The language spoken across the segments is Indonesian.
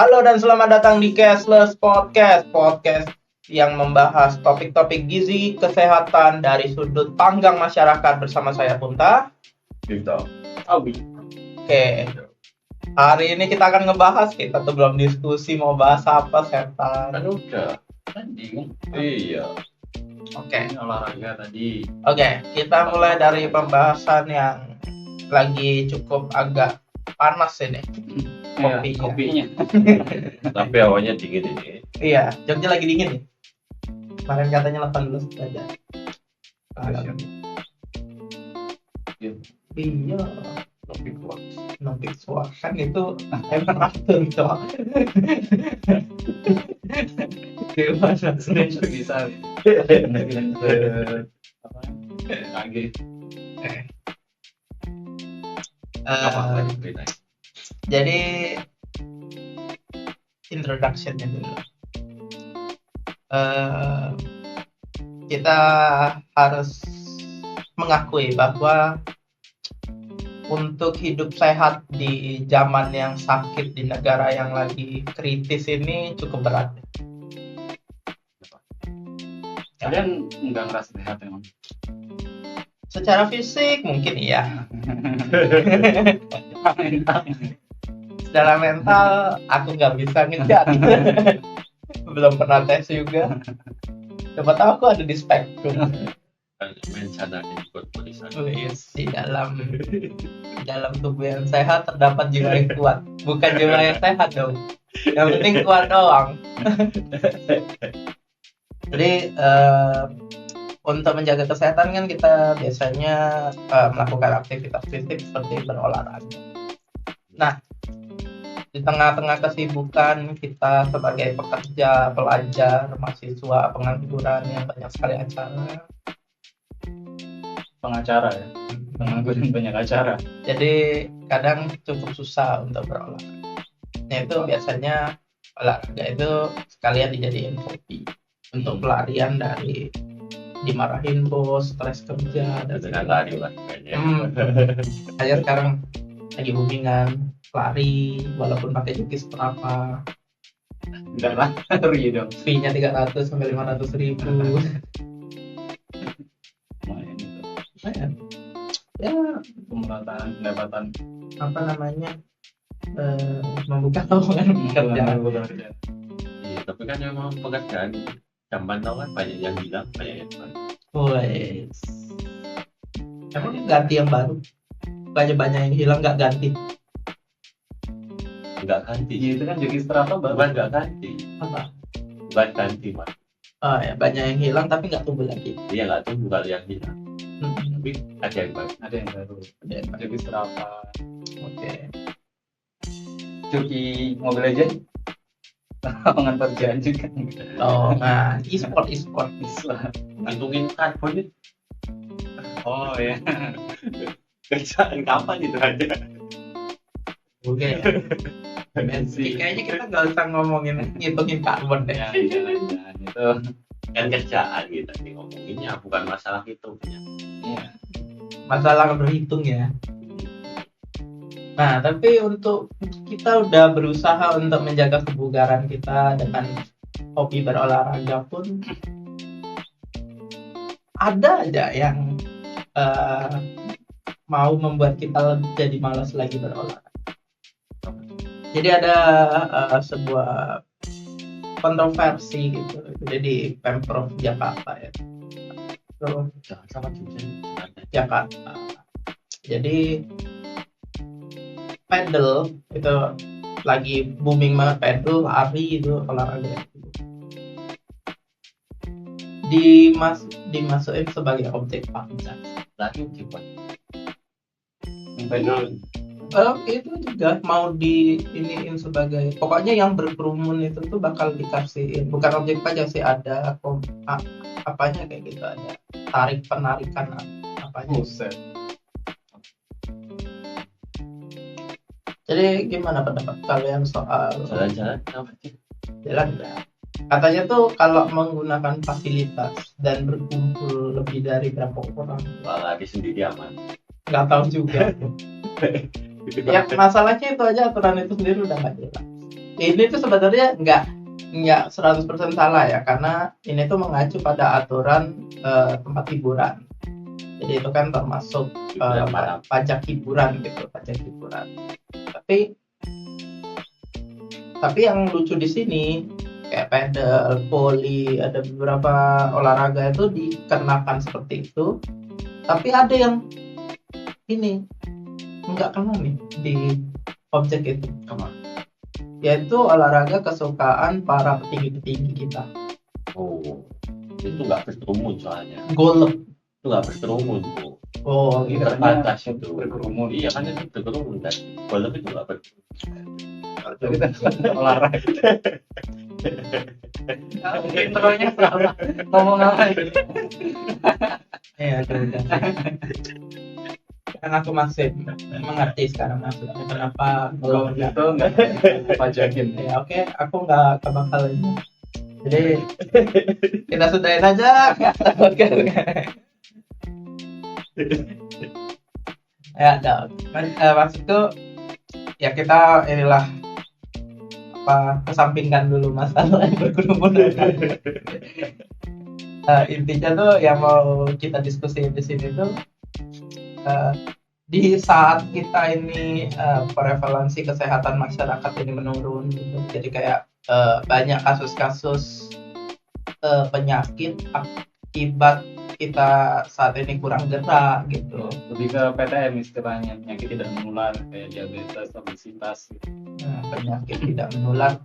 Halo dan selamat datang di Cashless Podcast yang membahas topik-topik gizi kesehatan dari sudut pandang masyarakat bersama saya Punta. Gitu. Abi. Oke, hari ini kita akan ngebahas, kita tuh belum diskusi mau bahas apa setan. Kan udah. Tadi kan Iya. Oke, ini olahraga tadi. kita mulai dari pembahasan yang lagi cukup agak panas ini. Kopinya. Tapi awalnya dingin ini. Iya, Jogja lagi dingin nih. Kemarin katanya 18 derajat. Iya, Tapi kuat. nopik suara kan itu temperatur cowok. Gimana sih? Bisa. Apa? Lagi. Apa lagi beda? Jadi introduction-nya dulu. Kita harus mengakui bahwa untuk hidup sehat di zaman yang sakit, di negara yang lagi kritis ini cukup berat. Kalian nggak ngerasa sehat emang? Secara fisik mungkin iya. Secara mental aku nggak bisa ngejar. Belum pernah tes juga. Coba tahu aku ada di spektrum. Main sana ikut tulisan. Di dalam tubuh yang sehat terdapat jiwa yang kuat. Bukan jiwa yang sehat dong. Yang penting kuat doang. Jadi untuk menjaga kesehatan kan kita biasanya melakukan aktivitas fisik seperti berolahraga. Nah, di tengah-tengah kesibukan kita sebagai pekerja, pelajar, mahasiswa, pengangguran yang banyak sekali acara. Pengacara ya. Pengangguran banyak acara. Jadi kadang cukup susah untuk berolahraga. Nah itu biasanya olahraga itu sekalian dijadiin hobi untuk pelarian dari dimarahin bos, stres kerja dan Dengan lari lah kayaknya. Saya sekarang lagi hubungan lari walaupun pakai jukis seberapa. Enggak lah, rugi dong. Fee-nya 300 sampai 500 ribu. Lumayan itu. Lumayan. Ya Pemerataan pendapatan. apa namanya membuka lowongan pekerjaan. Iya, tapi kan memang pekerjaan zaman now kan banyak yang hilang, banyak yang hilang. Wes. Emang ganti yang baru? Banyak yang hilang nggak ganti. Enggak ganti. Iya, itu kan jadi strata baru. Bukan enggak ganti. Apa? Bukan ganti, Mas. Oh ya, banyak yang hilang tapi nggak tumbuh lagi. Dia enggak tahu bukan yang hilang. Tapi ada yang baru. Ada yang baru. Ada yang baru. Jadi strata. Oke. Joki Mobile Legends. Lapangan pekerjaan juga. Oh, nah, e-sport. Ngitungin karbon itu. Oh ya. Kerjaan kapan itu aja? Oke. Kayaknya kita nggak usah ngomongin ngitungin karbon deh. Ya, jangan itu. Kan kerjaan gitu nih ngomonginnya, bukan masalah itu. Iya. Masalah berhitung ya. Nah, tapi untuk kita udah berusaha untuk menjaga kebugaran kita dengan hobi berolahraga pun ada aja yang mau membuat kita jadi malas lagi berolahraga. Jadi ada sebuah kontroversi gitu. Jadi Pemprov Jakarta ya. So, Jangan sama jurusan. Jakarta. Jadi pedal itu lagi booming banget, pedal, lari itu olahraga. Dimasukin sebagai objek pajak. Lagi coba. Pedal. Itu juga mau diiniin sebagai, pokoknya yang berkerumun itu tuh bakal dikasihin, bukan objek pajak sih, ada apanya kayak gitu, ada tarik penarikan apanya. Buset. Jadi gimana pendapat kalian soal Jalan-jalan apa sih? jalan ya? Katanya tuh kalau menggunakan fasilitas dan berkumpul lebih dari berapa orang, Lari sendiri aman. nggak tahu juga. Ya masalahnya itu aja, aturan itu sendiri udah nggak jelas. Ini tuh sebenarnya nggak 100% salah ya, karena ini tuh mengacu pada aturan tempat hiburan. Jadi itu kan termasuk Hiburan malam. pajak hiburan gitu, pajak hiburan. Tapi yang lucu di sini kayak pedal, volley, ada beberapa olahraga itu dikenakan seperti itu. Tapi ada yang ini nggak kena nih di objek itu, Apa? yaitu olahraga kesukaan para petinggi-petinggi kita. Oh, itu nggak berkerumun soalnya. Golf. Itu nggak berkerumun tuh. Oh, Ini gitu. terbatas itu. berkerumun. Iya kan itu berkerumun kan. Golf itu nggak berkerumun. Jadi kan olahraga. Intronya salah. Ngomong apa ini? Iya, udah. Kan aku masih mengerti sekarang maksudnya kenapa Kalau golf nggak. gitu nggak pajakin. Ya oke, aku nggak bakal ini. Jadi kita sudahin aja. Ya, maksudku ya kita inilah kesampingkan dulu masalah yang berkerumun. Intinya tuh yang mau kita diskusiin di sini tuh di saat kita ini prevalensi kesehatan masyarakat ini menurun gitu. Jadi kayak banyak kasus-kasus penyakit akibat kita saat ini kurang gerak gitu. Lebih ke PTM istilahnya, penyakit tidak menular kayak diabetes, obesitas gitu. Penyakit tidak menular,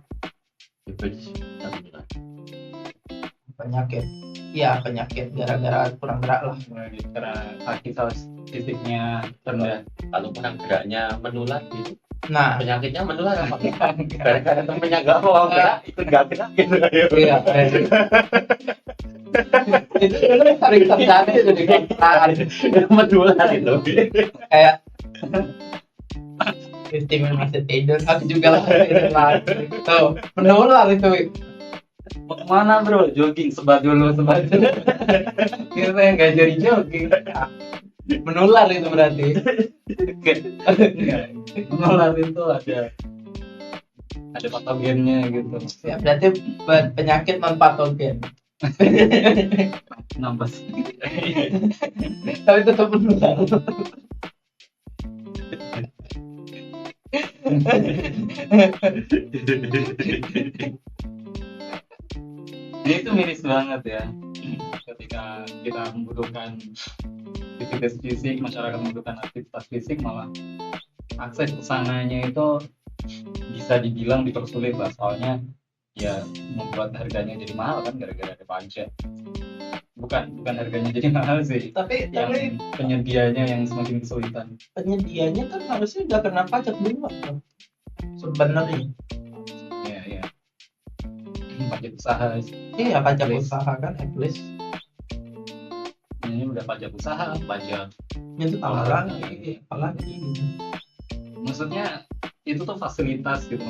Diabetes. penyakit gara-gara kurang gerak lah. Karena aktivitas fisiknya rendah. Kalau kurang geraknya menular gitu. Nah, Penyakitnya menular apa? Gara-gara temennya nggak mau gerak, ikut nggak gerak gitu. iya. Itu dulu sering terjadi itu di kontrakan. Menular itu. Kayak Steven masih tidur, aku juga lah tidur lagi. Tuh, menular itu. Mau kemana bro? Jogging, sebat dulu. Kita yang nggak jadi jogging. Menular itu berarti. Menular itu ada patogennya gitu. Ya, berarti penyakit non patogen. Nambah. Tapi tetap menular. Ini itu miris banget ya. Ketika kita membutuhkan aktivitas fisik, masyarakat membutuhkan aktivitas fisik, malah akses ke sananya itu bisa dibilang dipersulit lah, soalnya ya membuat harganya jadi mahal kan gara-gara ada pajak. Bukan harganya jadi mahal sih, Tapi yang penyedianya yang semakin kesulitan. penyedianya kan harusnya udah kena pajak duluan kan? Sebenarnya. Ya pajak usaha, Iya, pajak Please. usaha kan at least. ini udah pajak usaha, pajak. Itu apalagi gitu. Maksudnya itu tuh fasilitas gitu,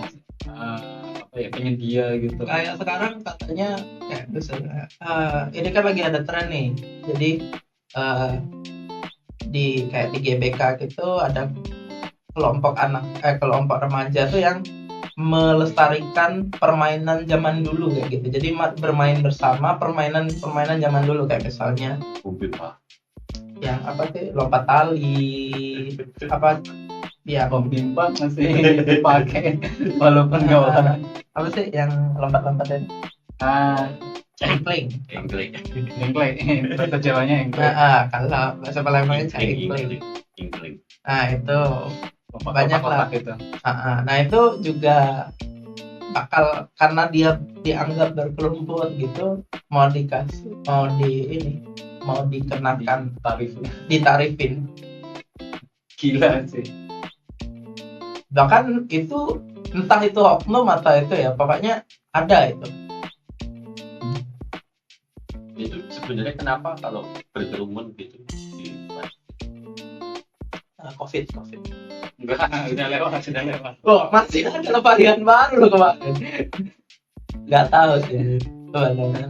penyedia gitu. Kayak sekarang katanya kayak misalnya ini kan lagi ada tren nih. Jadi di GBK gitu ada kelompok remaja tuh yang melestarikan permainan zaman dulu kayak gitu. Jadi bermain bersama permainan zaman dulu kayak misalnya Mobil pak. yang apa sih, lompat tali, apa ya, Bom bimba masih dipakai walaupun nggak olahraga. apa sih yang lompat-lompatan, engkling. Engkling. Bahasa Jawanya engkling. Kalau bahasa Palembangnya engkling. Engkling. Nah itu Lompat banyak kotak-kotak lah. gitu. Nah itu juga bakal, karena dia dianggap berkerumput gitu, mau dikenakan, Tarif ditarifin. gila sih. Bahkan itu entah itu oknum atau itu ya, pokoknya ada itu. Itu sebenarnya kenapa kalau berkerumun gitu COVID. Enggak, sudah lewat. Oh, masih ada varian baru kemarin. Nggak tahu sih.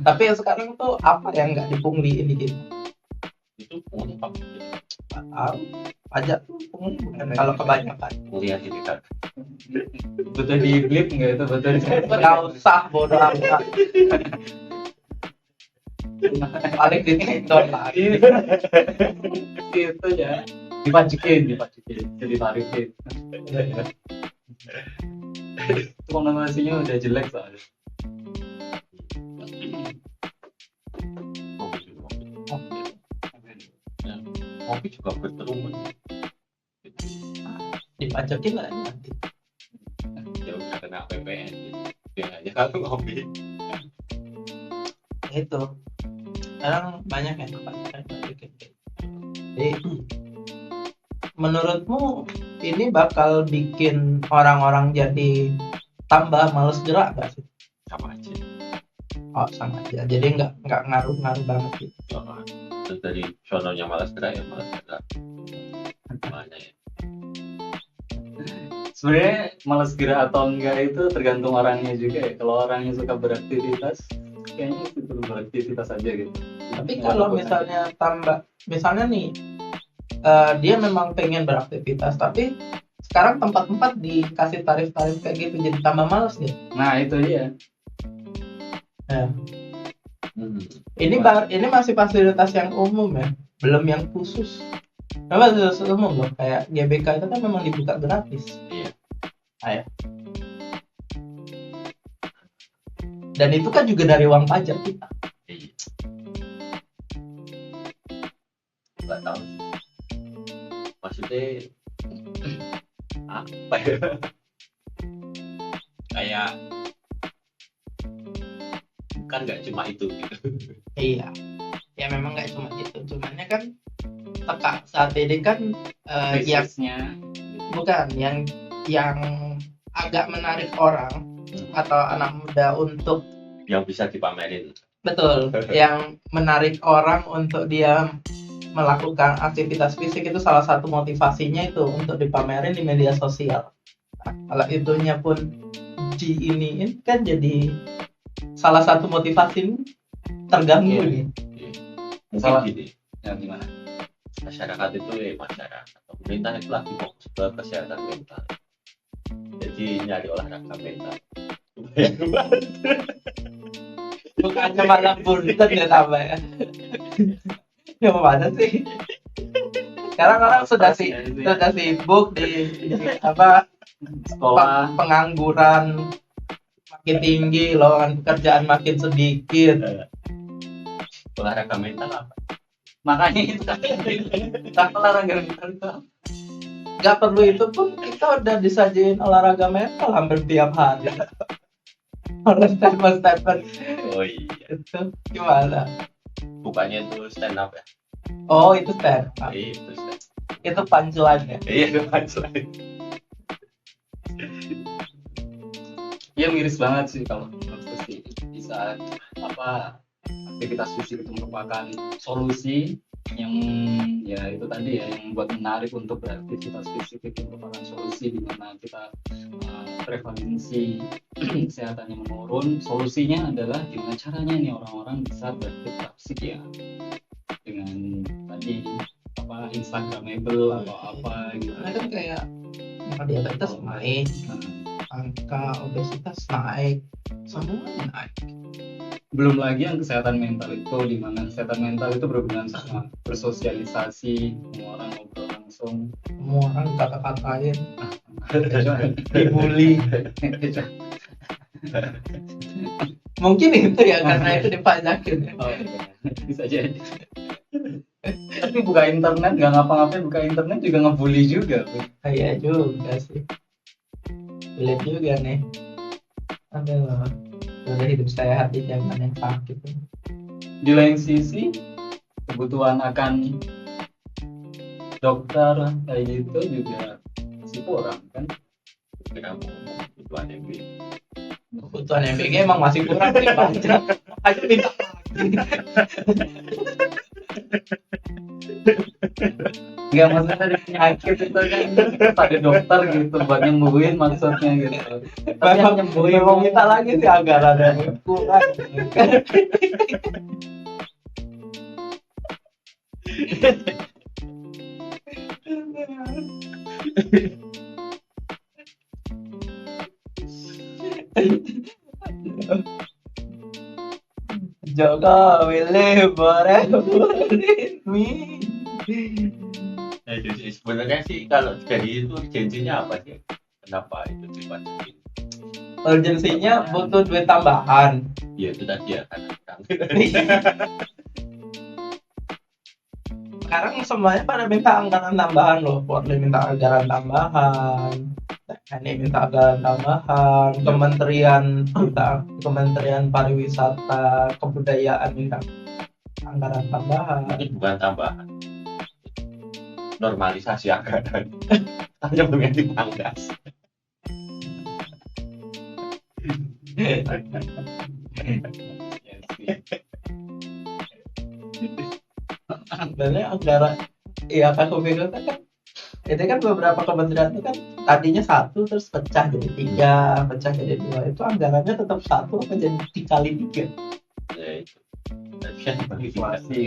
Tapi yang sekarang tuh apa yang nggak dipungliin dikit? itu pungli apa? Nggak tahu. Pajak tuh pungli bukan kalau kebanyakan. Kuliah ini kan Butuh di blip nggak itu, butuh di Nggak usah, bodo amat. Paling di TikTok lagi. Itu ya, dipajukin, jadi tarikin. Itu konotasinya udah jelek soalnya. Kopi juga berkerumun. Dipajakin lah nanti. Ya udah kena PPN gitu. Ya aja kalau ngopi. Itu sekarang banyak yang kepajakan. Jadi menurutmu ini bakal bikin orang-orang jadi tambah males gerak gak sih? Sama aja. Oh sama aja. Jadi nggak ngaruh banget gitu. Terus dari sononya malas gerak ya malas gerak. Mana ya? Sebenarnya malas gerak atau enggak itu tergantung orangnya juga ya. Kalau orangnya suka beraktivitas, kayaknya itu perlu beraktivitas aja gitu. Tapi kalau misalnya nih dia memang pengen beraktivitas, tapi sekarang tempat-tempat dikasih tarif-tarif kayak gitu jadi tambah males nih. Nah itu dia. Ini masih fasilitas yang umum ya, belum yang khusus. Memang fasilitas umum loh, kayak GBK itu kan memang dibuka gratis. Iya. Ayo. Dan itu kan juga dari uang pajak kita. Iya. Nggak tahu. Maksudnya apa ya? Kayak kan nggak cuma itu gitu. Iya. Ya memang nggak cuma itu, cumannya kan saat ini kan yang Bisnisnya bukan yang agak menarik orang atau anak muda untuk Yang bisa dipamerin. betul yang menarik orang untuk dia melakukan aktivitas fisik itu salah satu motivasinya itu untuk dipamerin di media sosial. Nah, kalau itunya pun diiniin kan jadi salah satu motivasi terganggu nih. Mungkin Salah. gini, ya gimana? masyarakat itu masyarakat atau pemerintah itu lagi fokus ke kesehatan mental. Jadi nyari olahraga mental. Bukannya malah punten ya tambah ya. Ya mana sih? Sekarang orang sudah sibuk di Sekolah. pengangguran makin tinggi, lowongan pekerjaan makin sedikit. Olahraga mental apa? Makanya itu kan olahraga mental itu Gak perlu itu pun kita udah disajiin olahraga mental hampir tiap hari. Oleh statement Oh iya, itu gimana? bukannya itu stand up ya? Oh itu stand up. Itu stand up. Itu punchline-nya. Iya itu punchline. ya miris banget sih kalau menurutku sih di saat aktivitas fisik itu merupakan solusi yang ya itu tadi ya yang buat menarik untuk beraktivitas fisik itu merupakan solusi di mana kita prevalensi kesehatannya menurun. Solusinya adalah gimana caranya nih orang-orang bisa beraktivitas fisik ya dengan tadi Instagramable atau apa gitu. Karena kan kayak angka diabetes naik, angka obesitas naik, semua naik. Belum lagi yang kesehatan mental itu, di mana kesehatan mental itu berhubungan sama bersosialisasi, semua orang ngobrol langsung, Semua orang kata-katain, dibully. Mungkin itu ya karena itu dipajakin ya. Oh, bisa jadi. Tapi buka internet nggak ngapa-ngapain, buka internet juga ngebully juga. Iya juga sih. Lihat juga nih. Aduh, udah hidup sehat di zaman yang sakit. Di lain sisi, kebutuhan akan dokter kayak gitu juga masih kurang kan? Kamu kebutuhan MB. Kebutuhan MBG emang masih kurang sih pajak. Aja minta lagi. Nggak, maksudnya dari penyakit itu kan pada dokter gitu buat nyembuhin maksudnya gitu. Tapi yang nyembuhin Mau minta lagi sih anggaran yang kurang. Jokowi live forever in me. Nah, jadi sebenarnya sih kalau jadi itu urgensinya apa sih? Kenapa itu dipajakin? Urgensinya butuh duit tambahan. Ya itu tadi ya kan. Sekarang semuanya pada minta anggaran tambahan loh. Polri minta anggaran tambahan, TNI minta anggaran tambahan, Kementerian Pariwisata Kebudayaan minta anggaran tambahan. Mungkin bukan tambahan, normalisasi anggaran. Hanya mengganti pangkas. Ya sih. Sebenarnya anggaran, ya kan aku pikir kan itu kan beberapa kementerian itu kan tadinya satu terus pecah jadi tiga, pecah jadi dua, itu anggarannya tetap satu apa jadi dikali tiga. Ya itu. Tapi kan dibagi tiga. Inflasi.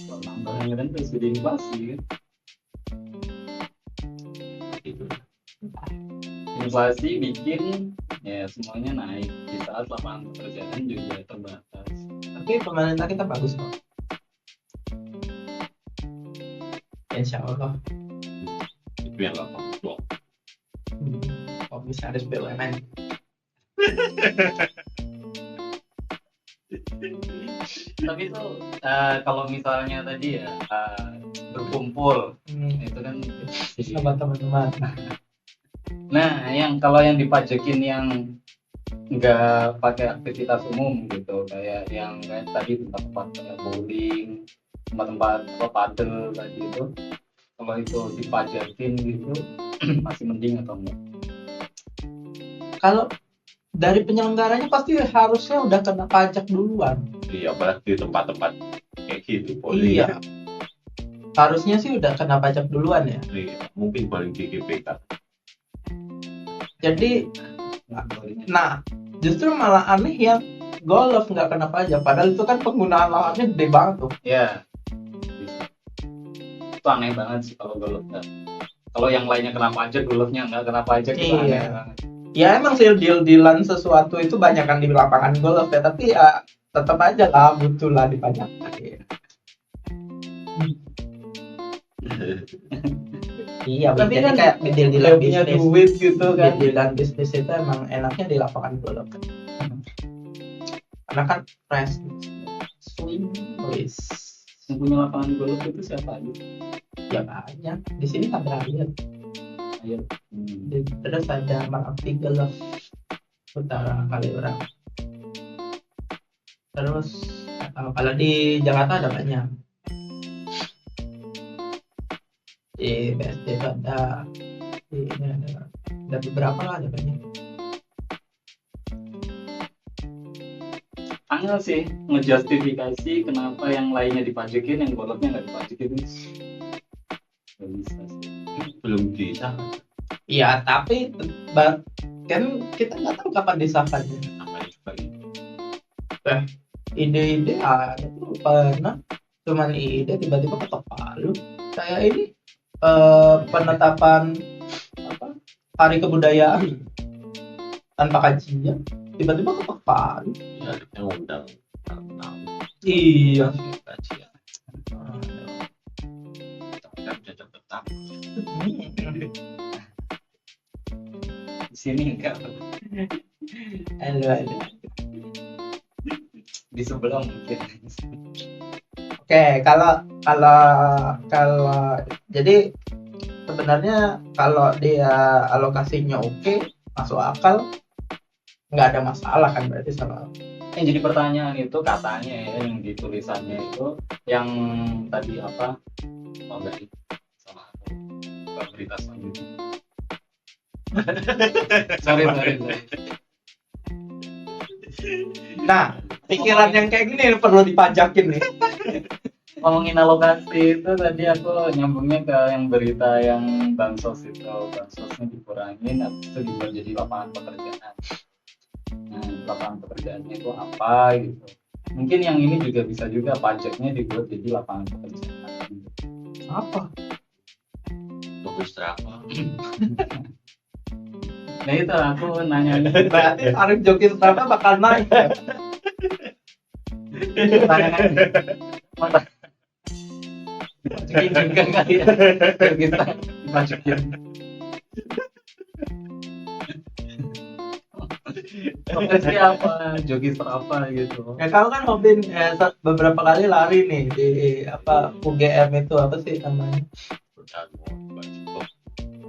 Kalau nambah anggaran terus jadi inflasi kan. Gitu. Inflasi bikin ya semuanya naik di saat lapangan pekerjaan juga terbatas. Tapi pemerintah kita bagus kok. Insya Allah. Itu yang nggak mau. Komisaris BUMN. Tapi itu kalau misalnya tadi ya berkumpul itu kan Sama teman-teman. nah yang kalau yang dipajekin yang nggak pakai aktivitas umum gitu kayak yang kayak tadi tempat-tempat kayak bowling, tempat-tempat apa padel tadi itu, kalau itu dipajakin gitu masih mending atau enggak? Kalau dari penyelenggaranya pasti harusnya udah kena pajak duluan. Iya, apalagi di tempat-tempat kayak gitu. Poli. Iya. Harusnya sih udah kena pajak duluan ya. Iya, mungkin paling di GPK. Jadi, nah justru malah aneh yang golf nggak kena pajak. Padahal itu kan penggunaan lahannya gede banget tuh. Ya bisa. Itu aneh banget sih kalau golf nggak. Kalau yang lainnya kena pajak, golfnya nggak kena pajak itu Iya. aneh banget. Ya emang sih deal-dealan sesuatu itu banyak kan di lapangan golf ya. Tapi ya tetap aja lah butuh lah dipajak. Iya, Tapi jadi kan kayak deal-dealan punya bisnis. duit gitu kan. Deal-dealan bisnis itu emang enaknya di lapangan golf. Karena kan fresh, swing, wis. Yang punya lapangan golf itu siapa aja? Ya banyak. Di sini ada ya. Ayo. Terus ada Merapi Golf Utara Kaliurang. Terus kalau di Jakarta ada banyak. Di BSD itu ada, di ini ada beberapa lah, ada banyak. Angel sih ngejustifikasi kenapa yang lainnya dipajakin, yang golfnya nggak dipajakin. Nggak bisa sih. Belum bisa. Iya, tapi kan kita nggak tahu kapan disahkannya. Namanya juga ini. Ide-ide ada tuh pernah, cuman ide tiba-tiba ketok palu. Kayak ini penetapan apa hari kebudayaan tanpa kajian tiba-tiba ketok palu. Ya, harusnya undang tahu. Iya. Kajian. Tapi kan udah tetap. Di sini enggak, Aduh. di sebelah mungkin. Oke, kalau jadi sebenarnya kalau dia alokasinya oke, masuk akal, nggak ada masalah kan berarti sama. Yang jadi pertanyaan itu katanya ya, yang di tulisannya itu yang tadi apa? Oh enggak sih, salah aku. Bukan berita selanjutnya. sorry. Nah, pikiran yang kayak gini perlu dipajakin nih. Ngomongin alokasi itu tadi aku nyambungnya ke yang berita yang bansos itu, bansosnya dikurangin habis itu dibuat jadi lapangan pekerjaan. Nah, lapangan pekerjaannya itu apa gitu. Mungkin yang ini juga bisa juga pajaknya dibuat jadi lapangan pekerjaan. Apa? Bagus terapa. Nah itu aku nanya Berarti tarif joki Strava bakal naik. Mana masukin juga kali ya, biar kita masukin. Profesi apa, jogging apa gitu. Ya kamu kan hobi beberapa kali lari nih di apa UGM itu apa sih namanya?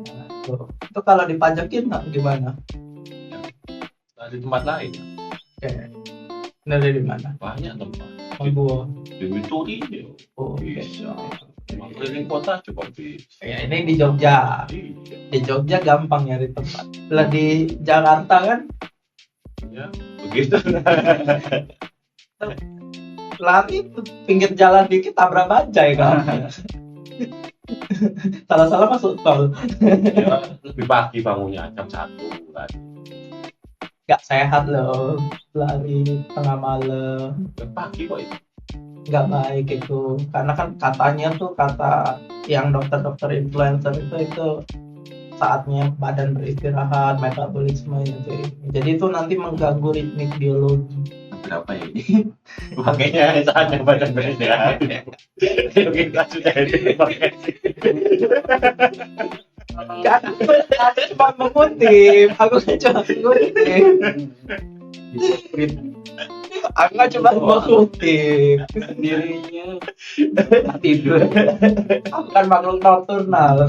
Nah, itu kalau dipajakin gimana? Di tempat lain Kayak dari di mana? banyak tempat. Oh, gua. Di Wituri Oh, bisa. Keliling kota coba bisa. Ya ini di Jogja. Iya. Di Jogja gampang nyari tempat. Lah di Jakarta kan Ya, begitu. lari tuh pinggir jalan dikit tabrak bajai kan. Salah-salah masuk tol. Ya, lebih pagi bangunnya jam 1 kan. Gak sehat loh lari tengah malam. Pagi kok itu. Nggak baik itu karena kan katanya tuh kata yang dokter-dokter influencer itu saatnya badan beristirahat, metabolisme itu. Jadi itu nanti mengganggu ritmik biologi. Berapa ya ini? Makanya saatnya badan beristirahat. Kita sudah pakai. Kan aku cuma mengutip, aku kan cuma mengutip. Aku kan cuma mengutip. Sendirinya tidur. Aku kan makhluk nocturnal.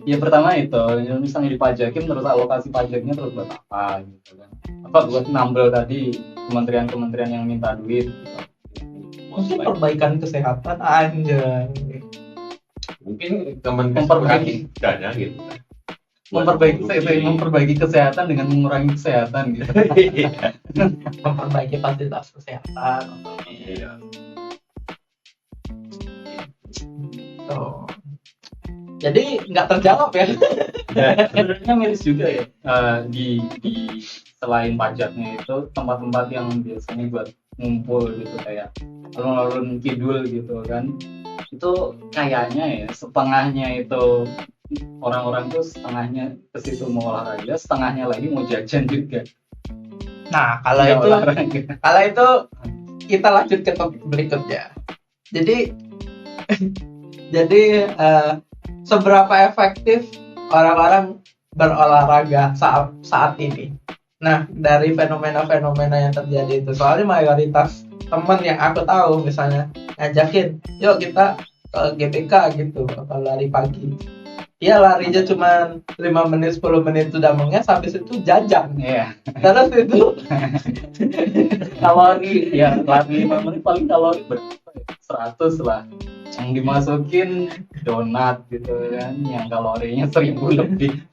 Ya pertama itu, misalnya dipajakin terus alokasi pajaknya terus buat apa gitu kan? Apa buat nambel tadi kementerian-kementerian yang minta duit? Gitu. Mungkin perbaikan kesehatan anjay. Mungkin Memperbaiki dana gitu kan. Memperbaiki kesehatan dengan mengurangi kesehatan gitu. Memperbaiki fasilitas kesehatan. Iya. Tuh. Jadi nggak terjawab ya. Sebenarnya miris juga ya di selain pajaknya itu tempat-tempat yang biasanya buat ngumpul gitu kayak alun-alun kidul gitu kan, itu kayaknya ya setengahnya itu orang-orang tuh setengahnya ke situ mau olahraga, setengahnya lagi mau jajan juga. Nah kalau Nggak itu olahraga. kalau itu kita lanjut ke topik berikutnya. Jadi seberapa efektif orang-orang berolahraga saat ini? Nah, dari fenomena-fenomena yang terjadi itu, soalnya mayoritas teman yang aku tahu misalnya ngajakin, yuk kita ke GBK gitu, atau lari pagi. Iya larinya cuma 5 menit 10 menit sudah menges, habis itu jajan. Iya. Terus itu Kalori ya lari 5 menit paling kalori berapa ya? 100 lah. Yang dimasukin donat gitu kan, yang kalorinya 1000 lebih.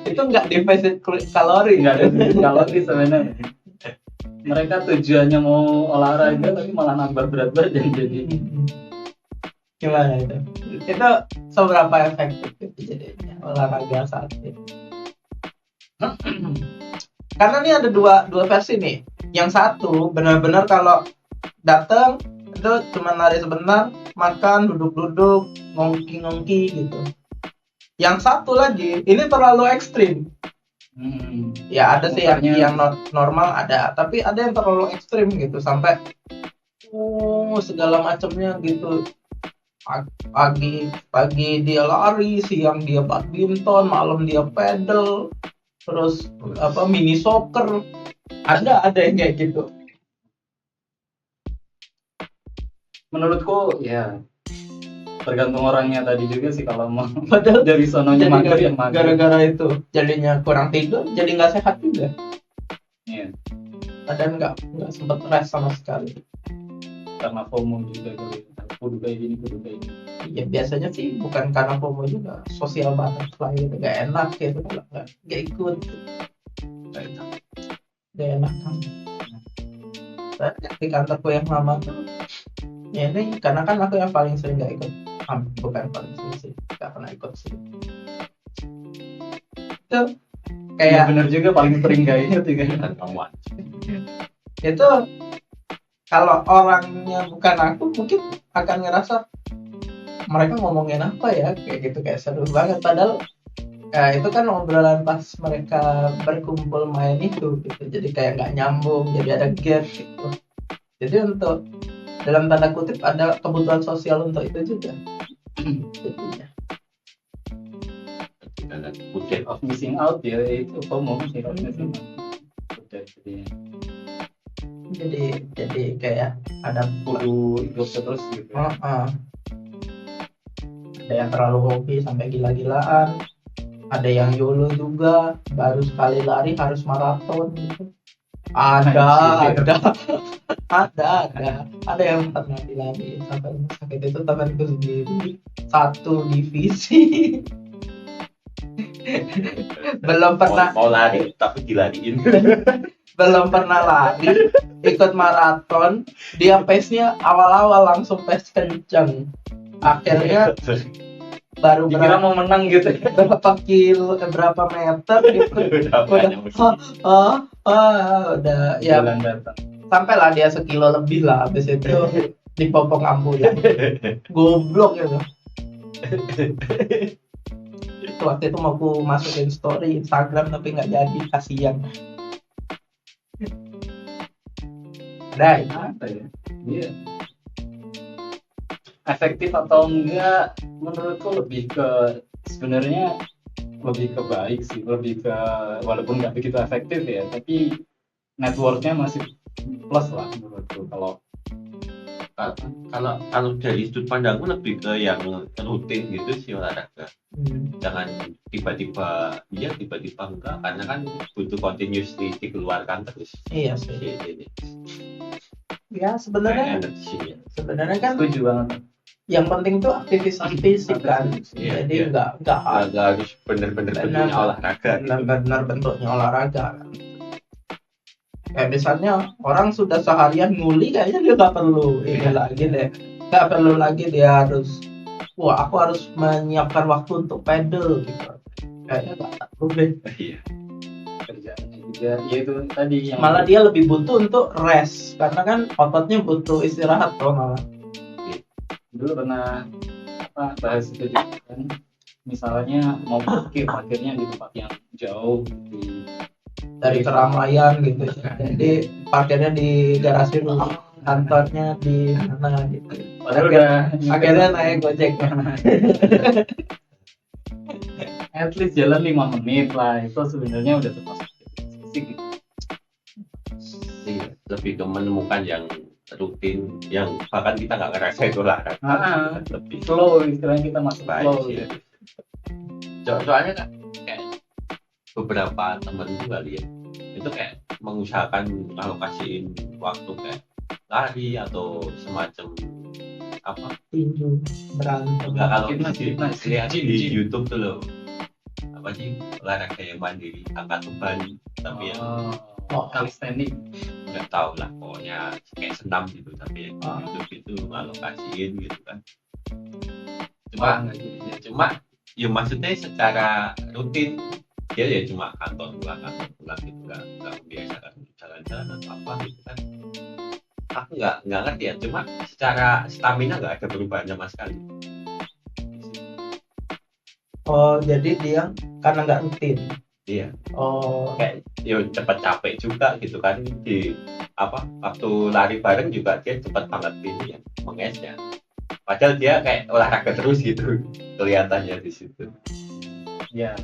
itu nggak defisit kalori. Nggak ada kalori sebenarnya. Mereka tujuannya mau olahraga tapi malah nambah berat badan jadi. Gimana itu? Itu seberapa efektif itu jadinya olahraga saat ini? Karena ini ada dua versi nih. Yang satu benar-benar kalau datang itu cuma lari sebentar, makan, duduk-duduk, ngongki-ngongki gitu. Yang satu lagi ini terlalu ekstrim. Ya ada sih yang normal ada, tapi ada yang terlalu ekstrim gitu sampai segala macamnya gitu. Pagi dia lari, siang dia badminton, malam dia pedal, terus mini soccer. Ada yang kayak gitu. Menurutku ya tergantung orangnya tadi juga sih, kalau mau Padahal dari sononya mager yang mager. Gara-gara itu jadinya kurang tidur, jadi nggak sehat juga. Iya. Padahal nggak sempat rest sama sekali. Karena FOMO juga kali. Kudu kayak gini. Ya biasanya sih bukan karena FOMO juga, social butterfly gitu, nggak enak gitu kalau nggak ikut. Nggak enak kan. Di kantorku yang lama tuh, ya ini karena kan aku yang paling sering nggak ikut. Bukan paling sering sih, nggak pernah ikut sih. Itu kayak bener juga paling sering gak ikut juga. Itu kalau orangnya bukan aku mungkin akan ngerasa mereka ngomongin apa ya, kayak gitu, kayak seru banget. Padahal Ya itu kan obrolan pas mereka berkumpul main itu gitu. Jadi kayak nggak nyambung, jadi ada gap gitu. Jadi untuk dalam tanda kutip ada kebutuhan sosial untuk itu juga. Jadinya. Dengan budget of missing out ya, itu FOMO, fear of missing out. Udah Jadi kayak ada kudu ikut terus gitu. Ada yang terlalu hobi sampai gila-gilaan, ada yang YOLO juga, baru sekali lari harus maraton gitu. Ada yang pernah dilari sampai rumah sakit, itu temanku sendiri, satu divisi. belum pernah mau lari tapi dilariin. belum pernah lari, ikut maraton, dia pace-nya awal-awal langsung pace kenceng, akhirnya baru Dikira mau menang gitu. berapa meter gitu udah ya Bulan datang. sampailah dia sekilo lebih lah, habis itu dipopong ambulan. Goblok gitu. Itu waktu itu mau aku masukin story Instagram tapi nggak jadi, kasihan. Nah, itu Apa ya? Iya. Efektif atau enggak, menurutku lebih ke sebenarnya lebih ke baik sih, lebih ke walaupun nggak begitu efektif ya, tapi networknya masih plus lah menurutku. Kalau dari sudut pandangku lebih ke yang rutin gitu sih olahraga. Jangan tiba-tiba enggak, karena kan butuh continuously dikeluarkan terus. iya sih. Ini Ya sebenarnya energi. kan Setuju banget. yang penting tuh aktivitas fisik kan. Iya, Jadi iya. nggak Nggak harus bener-bener bentuknya olahraga. benar bentuknya olahraga kan. Kayak misalnya orang sudah seharian nguli, kayaknya dia nggak perlu ini lagi deh, nggak perlu lagi dia harus aku harus menyiapkan waktu untuk pedal gitu, kayaknya nggak perlu deh. Iya. Kerjaannya juga ya itu tadi yang Malah dia lebih butuh untuk rest, karena kan ototnya butuh istirahat tuh malah. dulu pernah bahas itu juga kan, misalnya mau parkirnya di tempat yang jauh Dari keramaian gitu, jadi parkirnya di garasi rumah, kantornya di mana gitu. padahal udah Akhirnya naik Gojek. at least jalan 5 menit lah, itu sebenarnya udah termasuk fisik. Iya, lebih ke menemukan yang rutin, yang bahkan kita nggak ngerasa itu olahraga. Lebih Flow, istilahnya kita masuk baik flow sih. ya. Soalnya kan kayak beberapa temen juga lihat itu kayak mengusahakan alokasiin waktu kayak lari atau semacam apa, Tinju, berantem. enggak, kalau Fitness. lihat Gym. di YouTube tuh loh, apa sih, olahraga yang mandiri, angkat beban tapi yang Calisthenics. nggak tahu lah, pokoknya kayak senam gitu, tapi yang Oh. YouTube itu ngalokasiin gitu kan. Wah, Cuma ya maksudnya secara rutin dia ya cuma kantor pulang gitu, nggak membiasakan jalan-jalan atau apa gitu kan. Aku nggak ngerti ya, cuma secara stamina nggak ada perubahan sama sekali. Oh, jadi dia karena nggak rutin. Iya, Oh, kayak yo cepat capek juga gitu kan, di apa, waktu lari bareng juga dia cepat banget ini ya mengesnya, padahal dia kayak olahraga terus gitu kelihatannya di situ. ya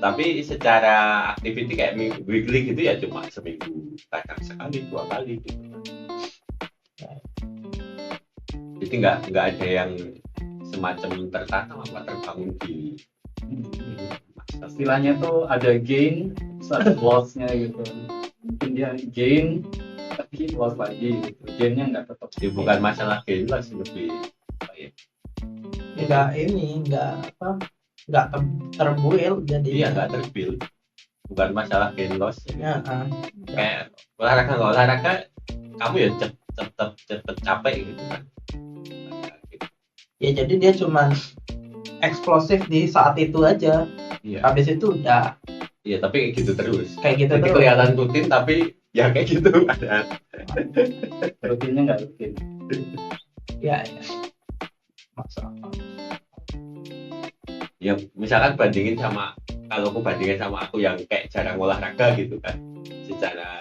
Tapi secara activity kayak weekly gitu ya cuma seminggu kadang sekali 2 kali gitu kan. Jadi nggak ada yang semacam tertanam apa terbangun di istilahnya tuh ada gain, terus ada loss-nya gitu. Mungkin dia gain tapi loss lagi gitu. Gain-nya nggak tetap. ya, bukan masalah gain lah sih, lebih ya, nggak terbuil jadi. iya nggak terbuild, bukan masalah gain loss ya. Ya, Kayak olahraga kamu ya cepet capek gitu kan. ya jadi dia cuma eksplosif di saat itu aja, Iya, habis itu udah iya, tapi gitu terus. kayak gitu Jadi terus. kelihatan rutin tapi ya kayak gitu ada. Rutinnya nggak rutin. Ya. Masalah. Ya misalkan bandingin sama kalau aku bandingin sama aku yang kayak jarang olahraga gitu kan, secara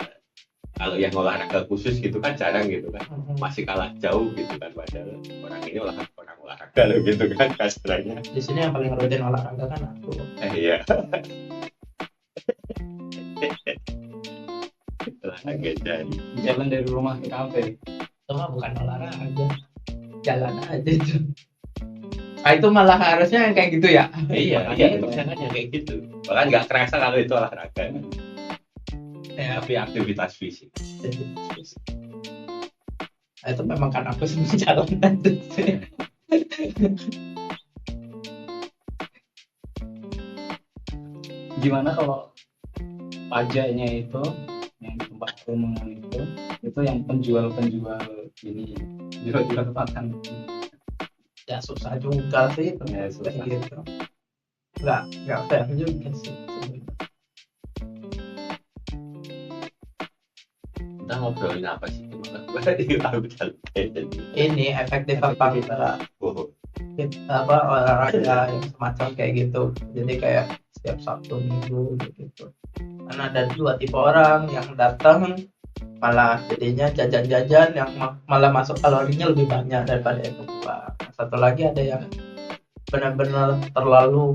kalau yang olahraga khusus gitu kan jarang gitu kan, masih kalah jauh gitu kan, padahal orang ini orang olahraga loh gitu kan kasarnya. Di sini yang paling rutin olahraga kan aku. Iya. Olahraga jadi Jalan dari rumah ke kafe. Itu mah bukan olahraga, jalan aja itu. Nah, itu malah harusnya yang kayak gitu ya. iya itu kan yang kayak gitu, bahkan nggak kerasa kalau itu olahraga, Ya, tapi aktivitas fisik. nah, itu memang kan aku semua jalan aja sih. Gimana kalau pajaknya itu yang di tempat kerumunan itu yang penjual ini jual-jual tempatan. Ya susah juga sih itu. Ya, susah. Kayak gitu. Nggak fair juga sih sebenarnya. Kita ngobrolin apa sih? Berarti aku jadi Ini efektif apa kita olahraga yang semacam kayak gitu. Jadi kayak setiap Sabtu Minggu gitu. Karena ada dua tipe orang yang datang malah jadinya jajan-jajan yang malah masuk kalorinya lebih banyak daripada yang kedua. Satu lagi ada yang benar-benar terlalu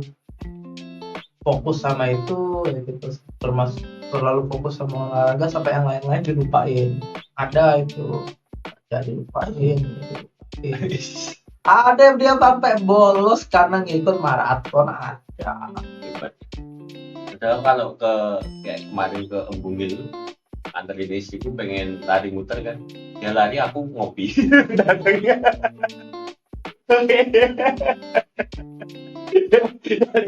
fokus sama itu ya gitu, termasuk terlalu fokus sama olahraga sampai yang lain-lain dilupain. Ada itu jadi lupain gitu. Ada yang dia sampai bolos karena ngikut maraton ada. hebat. Padahal kalau ke kayak kemarin ke Embungil antar ini istriku pengen lari muter kan, dia lari aku ngopi. Datangnya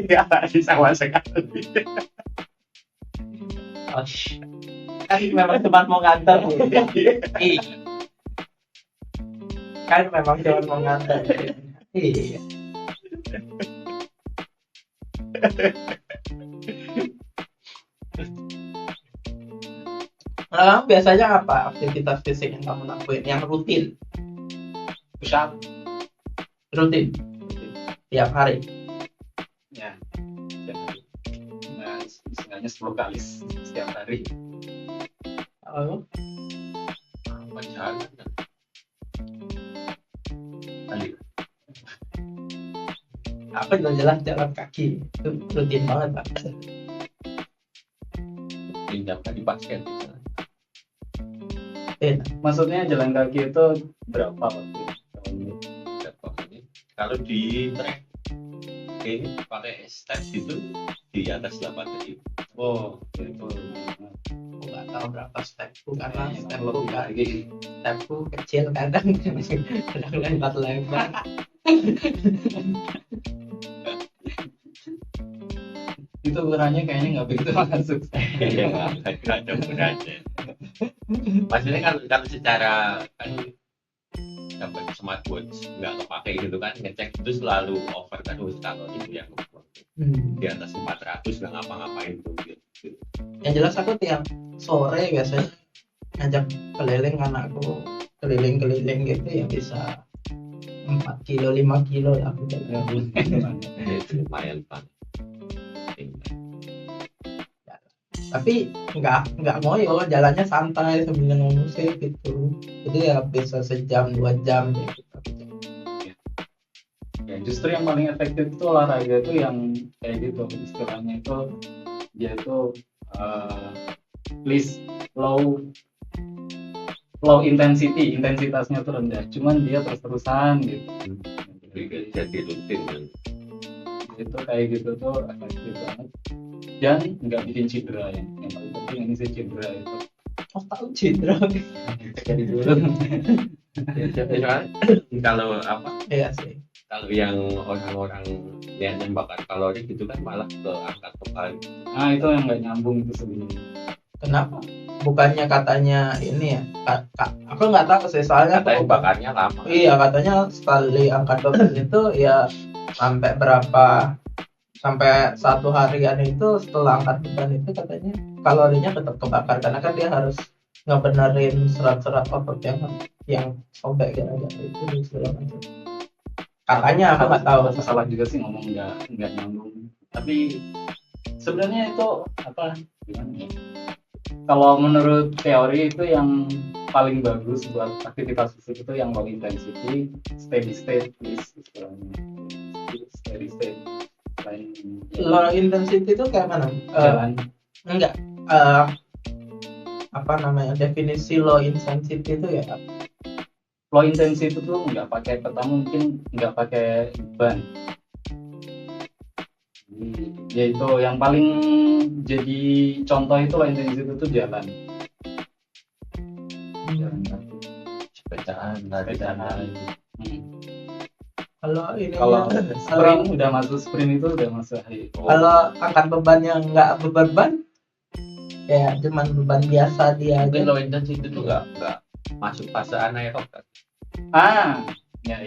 nggak lari sama sekali. Oh, kan memang cuma mau nganter. Iya. Kan memang cuma mau nganter. Iya. Nah, biasanya apa aktivitas fisik yang kamu lakuin yang rutin? Push up. Rutin tiap hari. Ya. Nah, istilahnya 10 kali setiap hari. Oh, Apa jalan kan? Tadi apa jelas jalan kaki itu rutin banget Pak. pinjamkan di basket di sana. Maksudnya jalan kaki itu berapa waktu? Berapa menit? Kalau di track ini pakai step itu di atas 8 detik. Oh, itu Aku nggak tahu berapa stepku karena stepku lebih nggak lagi. stepku kecil kadang lebar. Itu ukurannya kayaknya nggak begitu masuk. Iya, nggak ada gunanya. Maksudnya kalau secara kan dapat smartwatch nggak kepake gitu kan, ngecek itu selalu over terus kalau itu yang di atas 400 nggak ngapa-ngapain tuh gitu. Yang jelas aku tiap sore biasanya ngajak keliling anakku keliling-keliling gitu ya bisa 4 kilo 5 kilo lah aku jalan. Itu lumayan pak. Tapi nggak ngoyo, jalannya santai sambil denger musik gitu, jadi ya bisa sejam 2 jam gitu. Ya, justru yang paling efektif itu olahraga itu yang kayak gitu, istilahnya itu dia itu least low intensity, intensitasnya tuh rendah, cuman dia terus-terusan gitu. Jadi rutin kan. Itu kayak gitu tuh efektif banget dan nggak bikin cedera, yang paling penting ini sih cedera itu. Oh tahu cedera Jadi dulu Kalau apa? ya sih. Kalau yang orang-orang yang bakar kalori gitu kan malah ke angkat kembali. nah itu yang nggak nyambung itu sebenarnya. Kenapa? Bukannya katanya ini ya? Aku nggak tahu sih soalnya Katanya bakarnya lama. iya katanya sekali angkat beban itu ya sampai berapa, sampai 1 harian itu setelah angkat beban itu katanya kalorinya tetap kebakar karena kan dia harus ngebenerin serat-serat otot yang sobek gara-gara itu segala macam. Katanya aku nggak tahu. Salah juga sih ngomong nggak nyambung, tapi Sebenarnya itu apa? Gimana ya? Kalau menurut teori itu yang paling bagus buat aktivitas fisik itu yang low intensity, steady state, istilahnya. Steady state. Selain Low intensity itu kayak mana? jalan. Enggak. Apa namanya, definisi low intensity itu ya? Low intensity itu tuh nggak pakai, pertama mungkin nggak pakai ban. Yaitu yang paling jadi contoh itu low intensity itu jalan. Jalan kaki. sepedaan Sepedaan. Kalau ini Kalau sprint udah masuk sprint itu udah masuk high. kalau angkat beban yang nggak beban, ya cuman beban biasa dia mungkin aja. low intensity itu nggak masuk fase anaerob kan. Ya.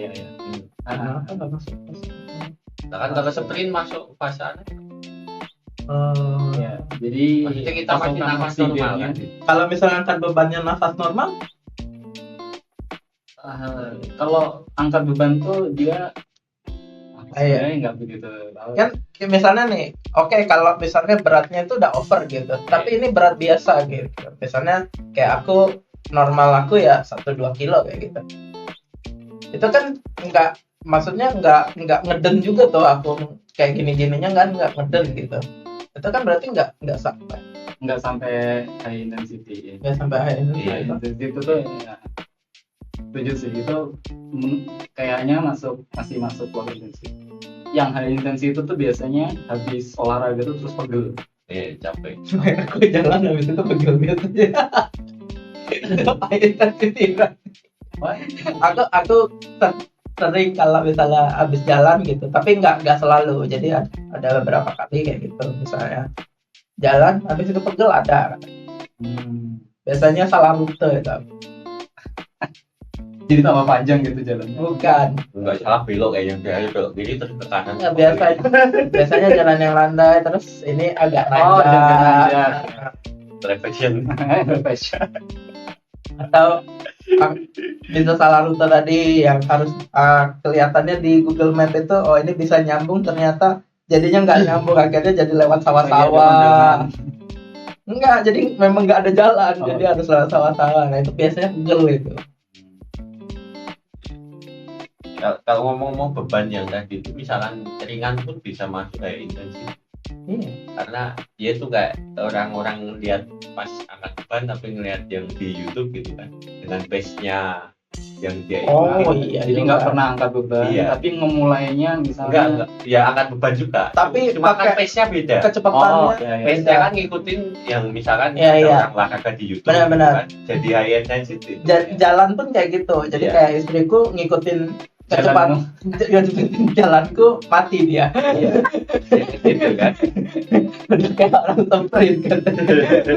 Kenapa nggak masuk? Nah, kan kalau sprint masuk fase anaerob. Ya, jadi Maksudnya kita masih pasokan nafas normal oksigennya, kan. Kalau misalnya angkat bebannya nafas normal, kalau angkat beban tuh dia sebenarnya nggak begitu tahu. kan misalnya nih, oke, kalau misalnya beratnya itu udah over gitu, tapi ini berat biasa gitu. Misalnya kayak aku normal aku ya 1-2 kilo kayak gitu. Itu kan nggak, maksudnya nggak ngeden juga tuh aku kayak gini-gininya kan nggak ngeden gitu. Itu kan berarti nggak sampai high intensity. nggak sampai high High intensity. intensity itu tuh ya, setuju sih itu kayaknya masih masuk low intensity. Yang high intensity itu tuh biasanya habis olahraga tuh terus pegel. Capek. Aku jalan habis itu pegel biasanya. Itu high intensity. Aku sering kalau misalnya habis jalan gitu, tapi nggak selalu. Jadi ada beberapa kali kayak gitu, misalnya jalan habis itu pegel ada. Biasanya salah rute itu. Jadi tambah panjang gitu jalannya. Bukan. Nggak salah belok kayaknya, biasanya belok kiri terus ke kanan. Nggak, biasanya jalan yang landai terus ini agak Oh, nanjak. jalan nanjak. Reflection. Atau bisa salah rute tadi yang harus kelihatannya di Google Map itu, oh ini bisa nyambung, ternyata jadinya nggak nyambung, akhirnya jadi lewat sawah-sawah. Enggak, jadi memang nggak ada jalan, jadi harus lewat sawah-sawah. Nah itu biasanya pegel itu. Kalau ngomong-ngomong beban yang tadi itu, misalkan ringan pun bisa masuk kayak intensif. Iya. Karena dia tuh kayak orang-orang lihat pas angkat beban tapi ngelihat yang di YouTube gitu kan, dengan pace-nya yang dia Iya. Jadi nggak pernah angkat beban, Iya. tapi ngemulainya misalnya enggak, ya angkat beban juga. Tapi cuma kan pakai pace-nya beda. kecepatannya. Pace-nya kan ngikutin yang misalkan Iya, ada iya. orang olahraga di YouTube. Benar-benar. Kan, jadi high intensity. Jalan pun kayak gitu. Jadi Iya. kayak istriku ngikutin kecepatan jalanku, mati dia. Iya. Gitu kan. Udah kayak orang sprint kan.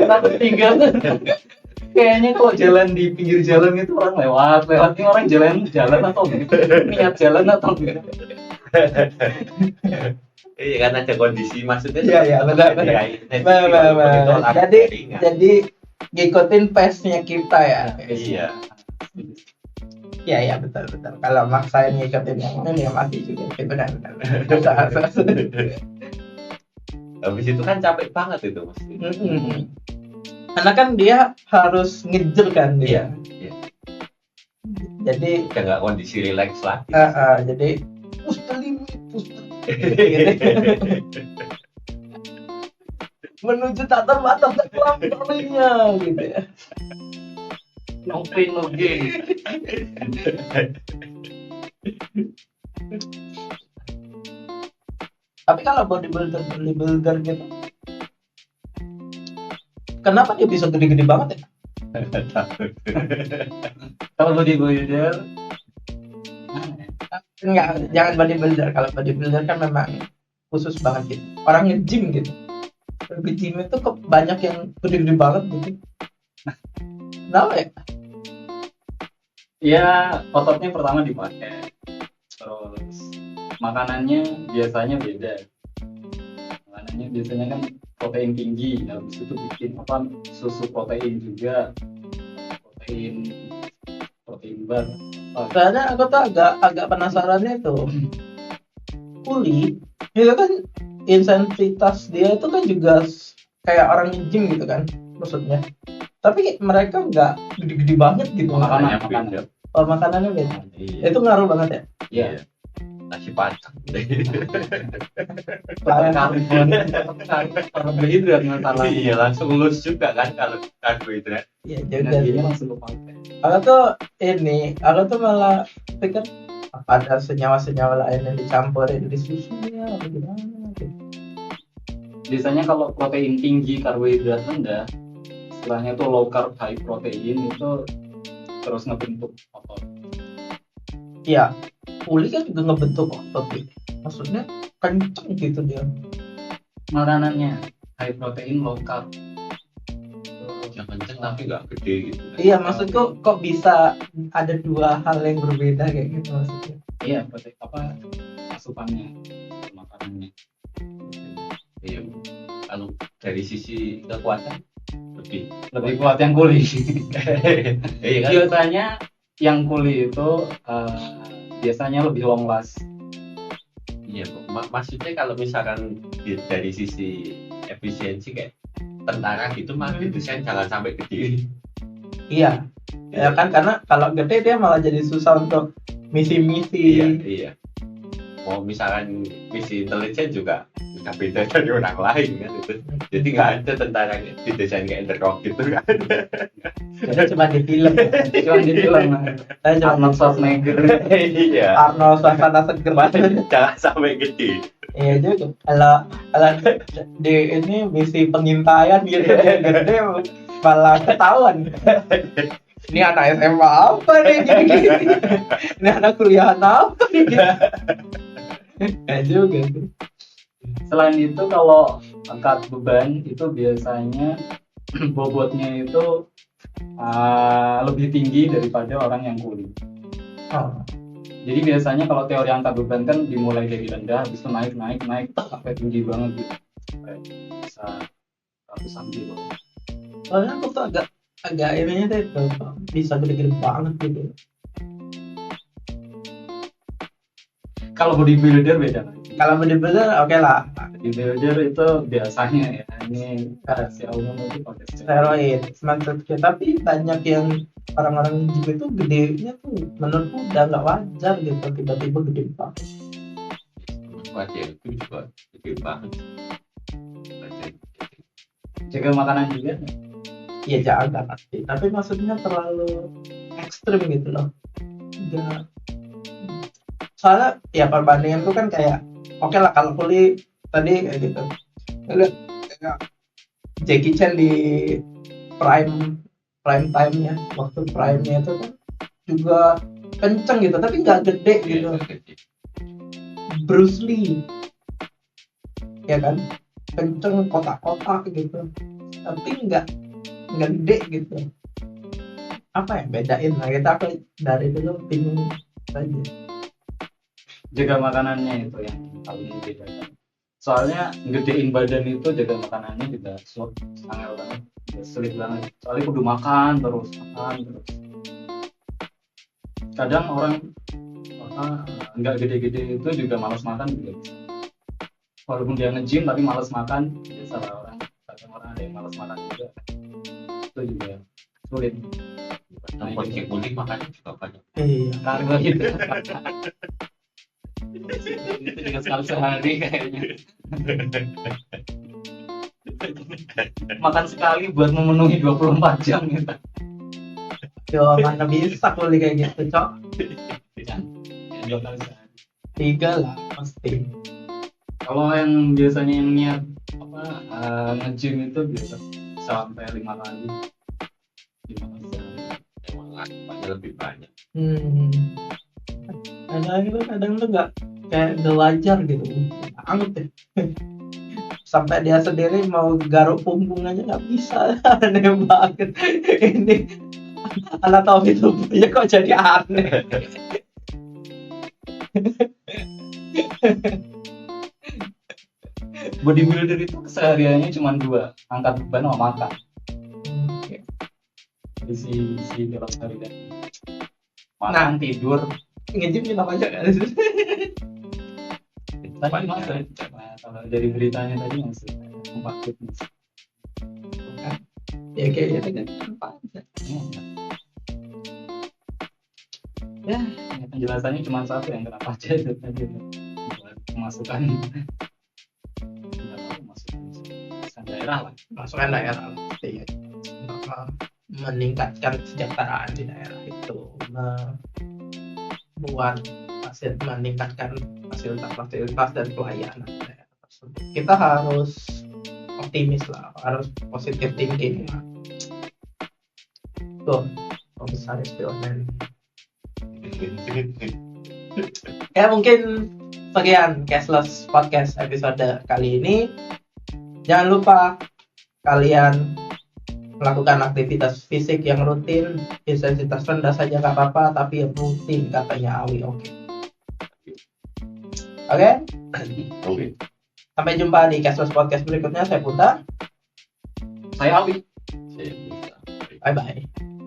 satu tiga kayaknya kok jalan di pinggir jalan itu orang lewat ini orang jalan atau niat jalan atau enggak. Iya kan ada kondisi, maksudnya. Iya, benar. Jadi ngikutin pace-nya kita ya. Iya. Iya, betul. Kalau maksain ngikutin yang ini ya mati juga. Benar. Habis itu kan capek banget itu mesti. Karena kan dia harus ngejer kan dia. Iya. Jadi Udah nggak kondisi relax lagi. jadi push the limit. Menuju tak terbatas kelampauannya gitu ya. No pain no gain. Tapi kalau bodybuilder gitu, kenapa dia bisa gede-gede banget ya? Kalau bodybuilder Enggak, jangan bodybuilder. Kalau bodybuilder kan memang khusus banget gitu. Orang nge-gym gitu. Di gym itu banyak yang gede-gede banget gitu. Kenapa ya? ya ototnya pertama dipakai, terus makanannya biasanya beda. Makanannya biasanya kan protein tinggi, habis itu bikin susu protein juga, protein bar. Soalnya aku tuh agak penasarannya tuh, kuli itu kan intensitas dia itu kan juga kayak orang gym gitu kan maksudnya, tapi mereka nggak gede-gede banget gitu. Makanan. beda. Oh, makanannya beda. Iya. Itu ngaruh banget ya. Iya. Nasi padang. Karbohidrat masalahnya. Iya, langsung lulus juga kan kalau karbohidrat. Iya juga. Energinya langsung kepake. Aku tuh malah pikir apa ada senyawa-senyawa lain yang dicampurin di susunya atau gimana gitu. Biasanya kalau protein tinggi, karbohidrat rendah, istilahnya tuh low carb high protein itu terus ngebentuk otot. Iya, uli kan juga ngebentuk otot gitu. Maksudnya kenceng gitu dia. Makanannya high protein, low carb. Yang kenceng tapi nggak gede gitu. Iya, maksudku kok bisa ada dua hal yang berbeda kayak gitu maksudnya. Iya, protein apa asupannya, makanannya. Iya. Kalau dari sisi kekuatan Lebih kuat yang kuli. iya kan? Biasanya yang kuli itu biasanya lebih long last. Iya, maksudnya kalau misalkan dari sisi efisiensi kayak tentara gitu mah desain jangan sampai gede. Iya. Ya kan karena kalau gede dia malah jadi susah untuk misi-misi. Iya. Mau misalkan misi intelijen juga bisa beda dari orang lain kan itu. Jadi nggak ada tentara didesain kayak underdog gitu kan. Kita cuma di film. Cuma di film. Saya cuma Arnold Schwarzenegger. Iya. Arnold suasana seger banget. Jangan sampai gede. Iya juga. Kalau di ini misi pengintaian gitu dia gede malah ketahuan. Ini anak SMA apa nih gini? Ini anak kuliahan apa nih? Ya juga tuh. Selain itu kalau angkat beban itu biasanya bobotnya itu lebih tinggi daripada orang yang kuli. Oh. Jadi biasanya kalau teori angkat beban kan dimulai dari rendah, habis itu naik sampai tinggi banget gitu, sampai bisa ratusan kilo. Soalnya aku tuh agak ininya deh tuh bisa gede-gede banget gitu. Kalau bodybuilder beda lagi. Kalau bener-bener oke lah, Bodybuilder itu biasanya ya ini rahasia umum itu pakai steroid maksudnya, tapi banyak yang orang-orang gym itu gedenya tuh menurutku udah nggak wajar gitu, tiba-tiba gede banget. Wajah itu juga gede banget. jaga makanan juga. Ya jangan pasti, tapi maksudnya terlalu ekstrim gitu loh. Enggak. Soalnya ya perbandingan tuh kan kayak oke lah kalau kuli tadi kayak gitu. Kayak Jackie Chan di prime time-nya, waktu prime-nya itu kan juga kenceng gitu, tapi nggak gede gitu. Bruce Lee, ya kan, kenceng kotak-kotak gitu, tapi nggak gede gitu. Apa yang bedain? Nah kita aku dari dulu bingung aja. Jaga makanannya itu yang paling membedakan. Soalnya gedein badan itu jaga makanannya juga sangat banget, sulit banget. Soalnya kudu makan terus. Kadang orang nggak gede-gede itu juga malas makan juga bisa. Walaupun dia nge-gym tapi malas makan, biasa orang. Kadang orang ada yang malas makan juga. Itu juga sulit. Tempat kayak kulit makannya juga banyak. Iya. Karbohidrat. Itu juga sekali sehari kayaknya. Makan sekali buat memenuhi 24 jam gitu. Yo mana bisa kuli kayak gitu cok? Dua kali sehari. 3 lah pasti. Kalau yang biasanya yang niat nge-gym itu biasa sampai 5 kali. 5 kali sehari. Emang lakukannya lebih banyak. Kadang tuh nggak kayak nggak wajar gitu banget deh. Sampai dia sendiri mau garuk punggung aja nggak bisa. Aneh banget ini anatomi tubuhnya kok jadi aneh. Bodybuilder itu kesehariannya cuma 2, angkat beban sama makan. Isi dalam sehari dan makan, tidur. Nge-gym cuma aja kan. Tapi Kalau jadi beritanya tadi masih 4 fitness. Bukan? Ya kayak gitu kan apa aja. Ya, penjelasannya cuma satu yang kenapa aja itu tadi buat pemasukan. Nggak tahu masukan daerah lah. Masukan daerah pasti ya. Untuk meningkatkan kesejahteraan di daerah itu, meningkatkan fasilitas dan pelayanan daerah tersebut. Kita harus optimis lah, harus positive thinking lah. Tuh, Komisaris BUMN. Ya mungkin sekian Cashless Podcast episode kali ini. Jangan lupa kalian melakukan aktivitas fisik yang rutin, intensitas rendah saja nggak apa-apa, tapi yang rutin katanya Awi. Oke. Oke. Sampai jumpa di Cashless Podcast berikutnya. Saya Puta. Saya Alwi. Saya bisa. Bye bye.